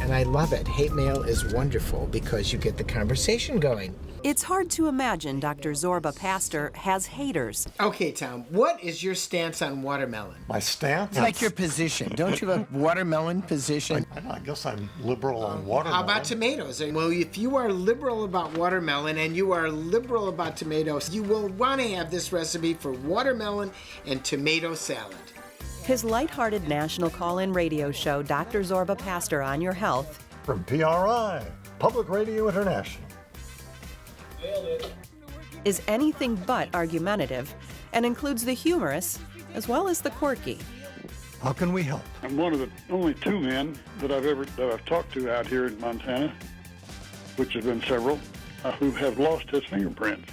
And I love it. Hate mail is wonderful because you get the conversation going. It's hard to imagine Dr. Zorba Paster has haters. Okay, Tom, what is your stance on watermelon? My stance? It's like your position. Don't you have a watermelon position? I guess I'm liberal on watermelon. How about tomatoes? Well, if you are liberal about watermelon and you are liberal about tomatoes, you will want to have this recipe for watermelon and tomato salad. His lighthearted national call-in radio show, Dr. Zorba Paster on Your Health, From PRI, Public Radio International. is anything but argumentative and includes the humorous as well as the quirky. How can we help? I'm one of the only two men that I've talked to out here in Montana, which have been several, who have lost his fingerprints.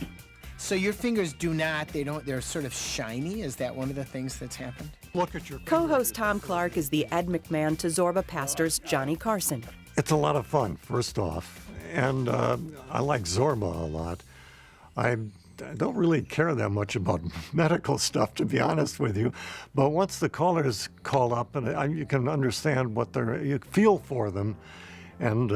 So your fingers they're sort of shiny? Is that one of the things that's happened? Look at your Co-host Tom Clark is the Ed McMahon to Zorba Paster's Johnny Carson. It's a lot of fun, first off, and I like Zorba a lot. I don't really care that much about medical stuff, to be honest with you, but once the callers call up and you can understand you feel for them, and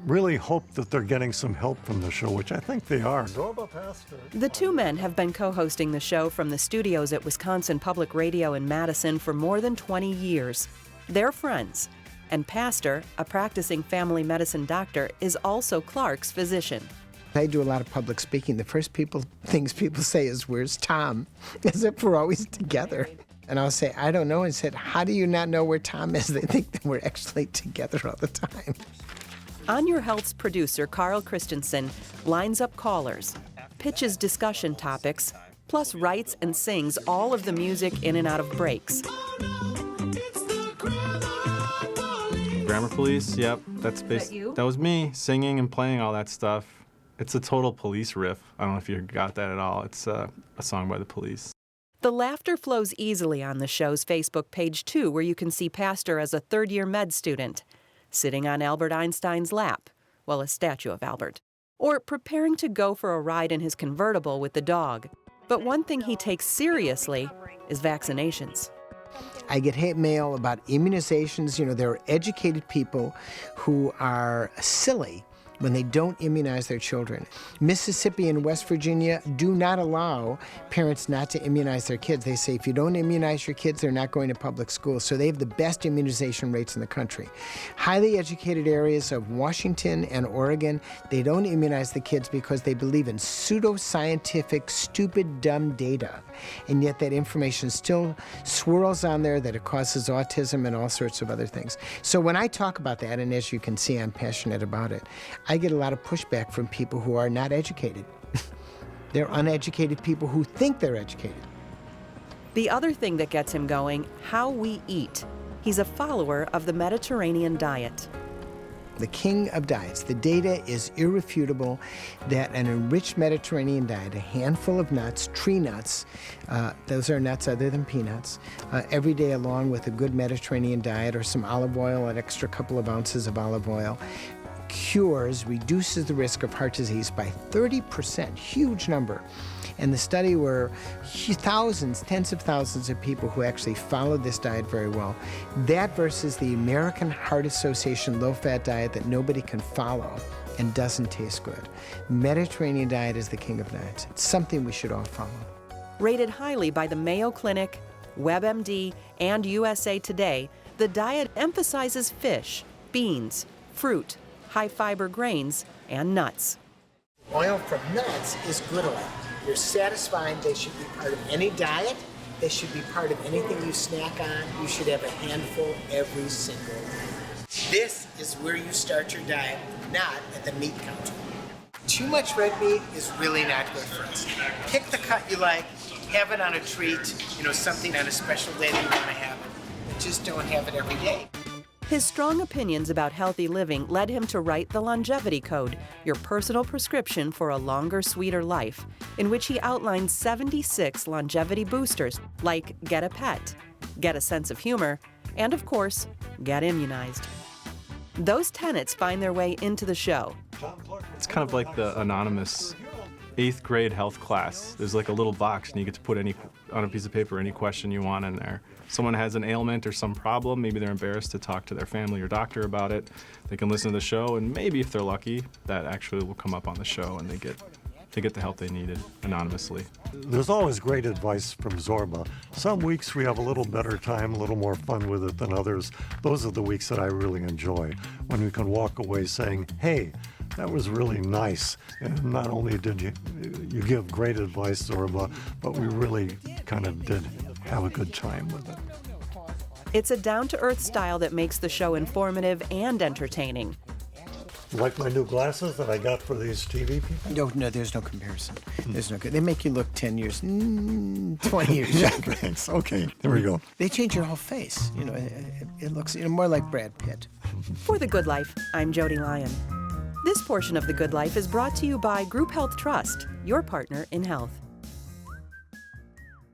really hope that they're getting some help from the show, which I think they are. Zorba Paster. The two men have been co-hosting the show from the studios at Wisconsin Public Radio in Madison for more than 20 years. They're friends, and Paster, a practicing family medicine doctor, is also Clark's physician. I do a lot of public speaking. The first things people say is, "Where's Tom?" As if we're always together. And I'll say, "I don't know." And said, "How do you not know where Tom is?" They think that we're actually together all the time. On Your Health's producer, Carl Christensen, lines up callers, pitches discussion topics, plus writes and sings all of the music in and out of breaks. Grammar Police, yep, that was me singing and playing all that stuff. It's a total Police riff. I don't know if you got that at all. It's a song by the Police. The laughter flows easily on the show's Facebook page, too, where you can see Paster as a third-year med student, sitting on Albert Einstein's lap, well, a statue of Albert, or preparing to go for a ride in his convertible with the dog. But one thing he takes seriously is vaccinations. I get hate mail about immunizations. You know, there are educated people who are silly when they don't immunize their children. Mississippi and West Virginia do not allow parents not to immunize their kids. They say if you don't immunize your kids, they're not going to public school. So they have the best immunization rates in the country. Highly educated areas of Washington and Oregon, they don't immunize the kids because they believe in pseudoscientific, stupid, dumb data. And yet that information still swirls on there that it causes autism and all sorts of other things. So when I talk about that, and as you can see, I'm passionate about it, I get a lot of pushback from people who are not educated. They're uneducated people who think they're educated. The other thing that gets him going, how we eat. He's a follower of the Mediterranean diet. The king of diets. The data is irrefutable that an enriched Mediterranean diet, a handful of nuts, tree nuts, those are nuts other than peanuts, every day along with a good Mediterranean diet or some olive oil, an extra couple of ounces of olive oil, reduces the risk of heart disease by 30%, huge number. And the study were thousands, tens of thousands of people who actually followed this diet very well. That versus the American Heart Association low-fat diet that nobody can follow and doesn't taste good. Mediterranean diet is the king of diets. It's something we should all follow. Rated highly by the Mayo Clinic, WebMD, and USA Today, the diet emphasizes fish, beans, fruit, high-fiber grains, and nuts. Oil from nuts is good oil. You're satisfying. They should be part of any diet. They should be part of anything you snack on. You should have a handful every single day. This is where you start your diet, not at the meat counter. Too much red meat is really not good for us. Pick the cut you like, have it on a treat, something on a special day that you want to have it. But just don't have it every day. His strong opinions about healthy living led him to write the Longevity Code, your personal prescription for a longer, sweeter life, in which he outlines 76 longevity boosters, like get a pet, get a sense of humor, and of course, get immunized. Those tenets find their way into the show. It's kind of like the anonymous 8th grade health class. There's like a little box, and you get to put on a piece of paper any question you want in there. Someone has an ailment or some problem, maybe they're embarrassed to talk to their family or doctor about it. They can listen to the show, and maybe if they're lucky, that actually will come up on the show, and they get the help they needed anonymously. There's always great advice from Zorba. Some weeks we have a little better time, a little more fun with it than others. Those are the weeks that I really enjoy, when we can walk away saying, hey, that was really nice. And not only did you give great advice, Zorba, but we really kind of did have a good time with it. It's a down-to-earth style that makes the show informative and entertaining. Like my new glasses that I got for these TV people? No, there's no comparison. There's no. They make you look 10 years, 20 years younger. Thanks. Okay, there we go. They change your whole face. It looks more like Brad Pitt. For The Good Life, I'm Jody Lyon. This portion of The Good Life is brought to you by Group Health Trust, your partner in health.